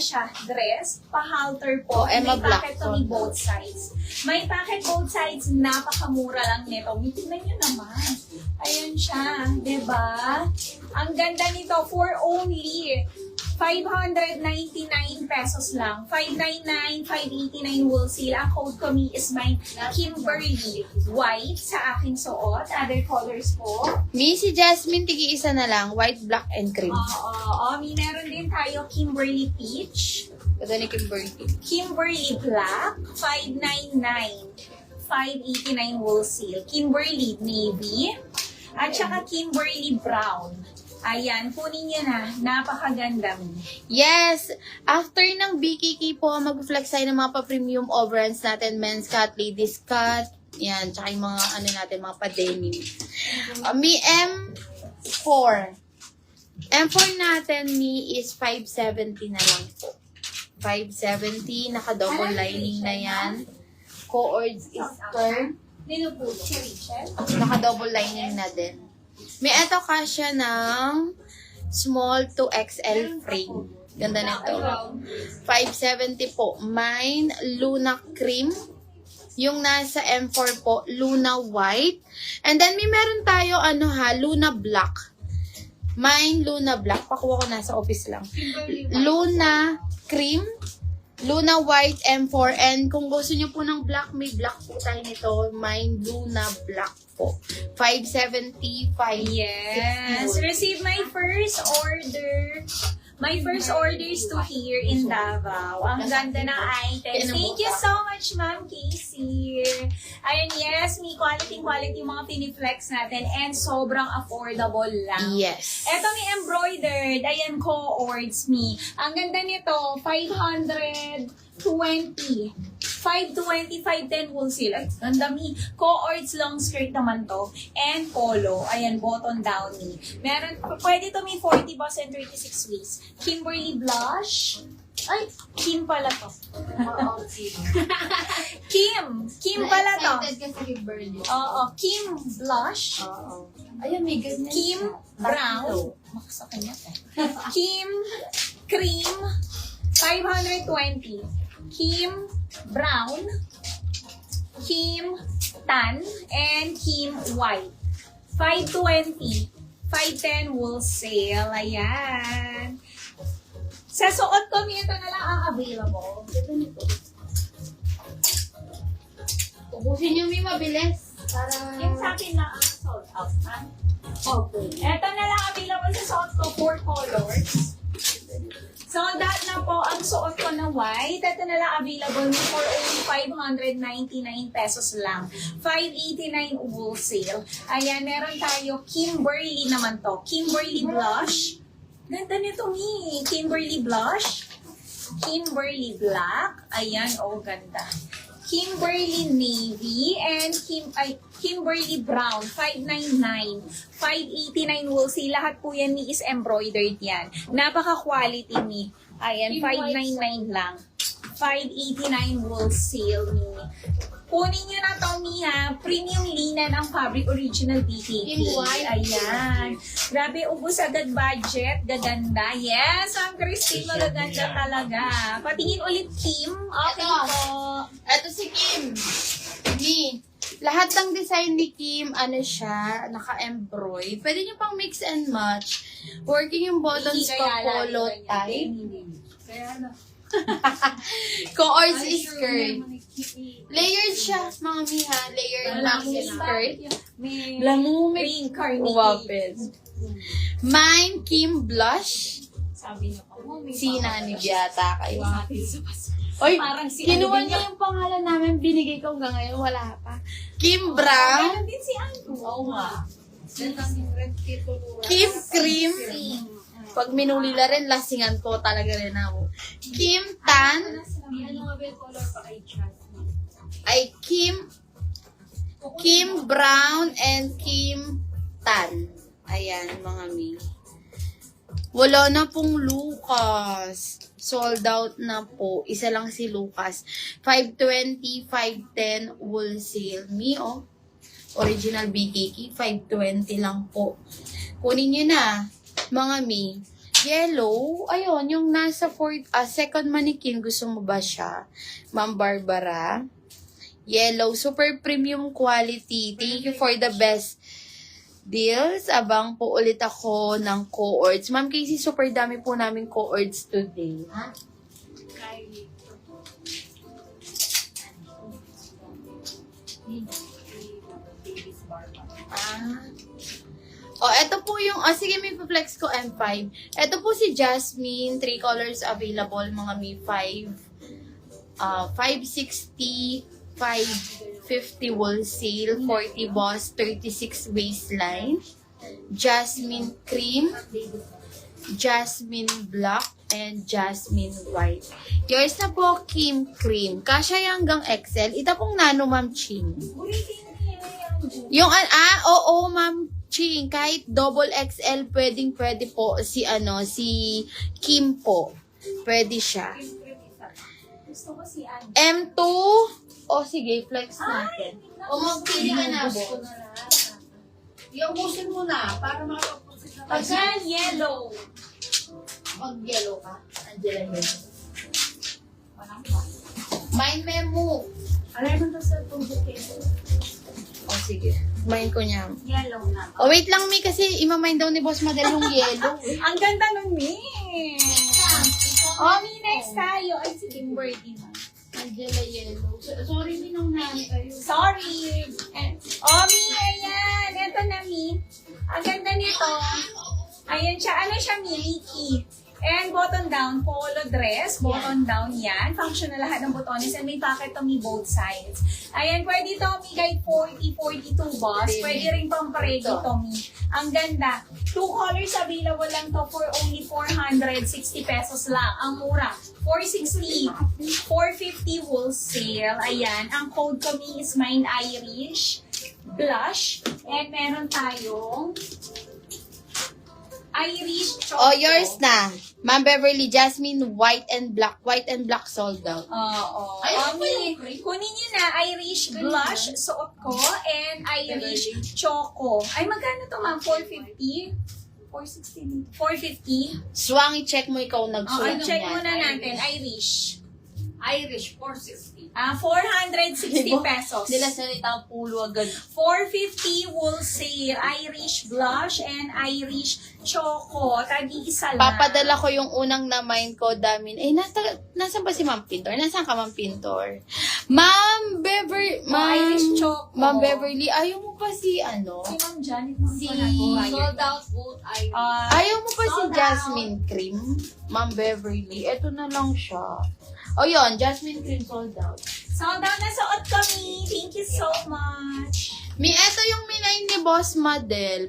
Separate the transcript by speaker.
Speaker 1: siya, dress, pa-halter po.
Speaker 2: Oh, Emma
Speaker 1: may
Speaker 2: Black.
Speaker 1: packet to ni both sides. May packet both sides, napakamura lang nito. Tingnan nyo naman. Ayan siya, diba? Ang ganda nito, for only 599 pesos lang. 599, 589 wholesale. Ang code ko me is my Kimberly White sa aking suot. Other colors po.
Speaker 2: Mi, si Jasmine, tigi-isa na lang. White, black, and cream.
Speaker 1: Meron din tayo Kimberly Peach.
Speaker 2: Ito ni Kimberly.
Speaker 1: Kimberly Black, 599. 589 wholesale. Kimberly Navy. At saka Kimberly Brown. Ayan, kunin nyo na. Napakaganda mo.
Speaker 2: Yes! After ng BKK po, mag-flex tayo ng mga pa-premium overruns natin. Men's cut, ladies cut. Yan, tsaka yung mga ano natin, mga pa-denim. Mi M4. M4 natin, Mi, is 570 na lang po. 570, naka-double lining na yan. Co-ords is skirt.
Speaker 1: Ninupulo. Rachel?
Speaker 2: Naka-double lining na din. May eto kasya ng small to XL frame. Ganda nito. 570 po. Mine, Luna Cream. Yung nasa M4 po, Luna White. And then, may meron tayo, Luna Black. Mine, Luna Black. Pakuha ko nasa office lang. Luna Cream. Luna White M4. And kung gusto nyo po ng black, may black po tayo nito. Mine, Luna Black po. 575.
Speaker 1: Yes. Receive my first order. My first order is to here in Davao. Ang ganda ng items. Thank you so much, Ma'am Casey. Ayun, yes, may quality mga piniflex natin and sobrang affordable lang.
Speaker 2: Yes.
Speaker 1: Ito may embroidered. Ayan, co-ords me. Ang ganda nito, 520. 520, 510 wholesale. Ay, ang dami. Co-ords long skirt naman to. And polo. Ayan, button down ni. Meron, pwede to may 40 bucks and 36 weeks. Kimberly Blush. Ay, Kim pala to. Kim pala to.
Speaker 2: Excited ka sa Kimberly.
Speaker 1: Oo, Kim Blush.
Speaker 2: Oo. Ayun, may ganyan.
Speaker 1: Kim Brown. Makasakay niya to. Kim Cream. 520. Kim Brown, Kim Tan, and Kim White. 520. 510 wholesale. Ayan. Sa suot ko, ito na lang ang available.
Speaker 2: Ito nito. Ubusin nyo, may mabilis. Para...
Speaker 1: Yung sa akin lang ang sold out. Ha? Okay. Ito na lang available sa suot ko, 4 colors. So, that na po ang suot ko na white. Ito na lang available for only 599 pesos lang. 589 wholesale. Ayan, meron tayo Kimberly naman to. Kimberly Blush. Ganda nito, Mi. Kimberly Blush. Kimberly Black. Ayan, ganda. Kimberly Navy and Kimberly Brown, 599, 589 wholesale. Lahat po yan ni is embroidered yan. Napaka-quality ni. Ayan, 599 lang. 589 wholesale ni. Kunin nyo na to, Mi, ha. Premium linen ang fabric original BKK.
Speaker 2: In white.
Speaker 1: Ayan. Grabe, ubos agad budget. Gaganda. Yes, Ma'am Christine, magaganda talaga. Patingin ulit, Kim. Okay
Speaker 2: Ito.
Speaker 1: po.
Speaker 2: Ito si Kim. Mi. Lahat ng design ni Kim, siya, naka-embroid. Pwede nyo pang mix and match. Working yung buttons ko, polo type. Co-ords is skirt. Layered siya, mga miha. Layered maxi skirt.
Speaker 1: Green carnation.
Speaker 2: Wapid. Mine, Kim Blush.
Speaker 1: Sabi niyo po.
Speaker 2: Sinanib yata kayo. Oy,
Speaker 1: Parang si
Speaker 2: kinuha
Speaker 1: ano din
Speaker 2: niya yung pangalan namin. Binigay ko hanggang ngayon. Wala pa. Kim Brown.
Speaker 1: Meron din si Andrew. Oo nga.
Speaker 2: Kim Cream. Pag minulila rin, lasingan ko talaga rin ako. Kim Tan.
Speaker 1: Ano nga ba yung color pa kay Chad?
Speaker 2: Ay Kim Brown and Kim Tan. Ayan, mga mi. Wala na pong Lucas. Sold out na po. Isa lang si Lucas. 520, 510 wholesale. Mi, Original BKK, 520 lang po. Kunin nyo na, mga mi. Yellow, ayun, yung nasa second mannequin, gusto mo ba siya? Ma'am Barbara. Yellow, super premium quality. Thank you for the best deals. Abang po ulit ako ng cohorts. Ma'am Casey, super dami po namin cohorts today. Ha? Eto po yung, sige, may flex ko M5. Eto po si Jasmine, 3 colors available, mga may 560, 550 wholesale, 40 boss, 36 waistline, Jasmine cream, Jasmine black, and Jasmine white. Yours na po, Kim cream. Kasya yung hanggang XL. Ito pong nano, Ma'am Ching. Yung, oo, Ma'am Ching, kahit double XL, pwede po si Kim po. Pwede siya.
Speaker 1: Gusto ko si Anne.
Speaker 2: M2, sige, flex natin. Magpili ka na po.
Speaker 3: Yung busin mo na, para makapag-proceed na tayo.
Speaker 1: Pagka yellow.
Speaker 2: Mag-yellow ka. Angela yellow.
Speaker 1: Walang pa.
Speaker 2: Mind memo.
Speaker 1: Alay mo to sa tubo kayo.
Speaker 2: Sige. Mind ko niya.
Speaker 1: Yellow na.
Speaker 2: Wait lang, Mi, kasi imamind daw ni Boss Madel yung yellow.
Speaker 1: Ang ganda nun, Mi. Mi, next tayo. Ay, si Kimberly na.
Speaker 2: Angela yellow. Sorry, Mi, nung tayo.
Speaker 1: Sorry. Mi, ayan. Ito na, Mi. Ang ganda nito. Ayan siya. Ano siya, Mi? Mickey. And button down, polo dress, button down yan. Functional lahat ng botones and may pocket to me both sides. Ayan, pwede to me kahit 40, 42 boss. Pwede rin pang paregi to me. Ang ganda. 2 colors available lang to for only 460 pesos lang. Ang mura. 460, 450 wholesale. Ayan, ang code ko me is Mine Irish Blush. And meron tayong Irish chocolate.
Speaker 2: Yours na. Ma'am Beverly, Jasmine, white and black. White and black sold out.
Speaker 1: Mi, kunin niyo na Irish blush, suot ko, and Irish choco. Ay, magkano to, ma'am? 450? 460? 450?
Speaker 2: Swang, i-check mo ikaw nagsulat
Speaker 1: Check
Speaker 2: niyan.
Speaker 1: muna natin. Irish.
Speaker 3: Irish, 460.
Speaker 1: 460 pesos.
Speaker 2: Nila salita ang pulo agad.
Speaker 1: 450 wholesale, Irish blush, and Irish choco. Tagi-isa lang.
Speaker 2: Papadala ko yung unang na-mind ko, damin. Nasaan ba si Ma'am Pintor? Nasaan ka, Ma'am Pintor? Ma'am Beverly,
Speaker 1: Irish choco.
Speaker 2: Ma'am Beverly, ayaw mo pa si
Speaker 1: Si Ma'am Janet.
Speaker 3: Sold out both Irish.
Speaker 2: Ayaw mo pa si
Speaker 1: Sold out.
Speaker 2: Jasmine Cream? Ma'am Beverly, eto na lang siya. Yun, Jasmine Cream sold out.
Speaker 1: Sold out na suot kami. Thank you so much.
Speaker 2: Eto yung minay ni Boss Madel.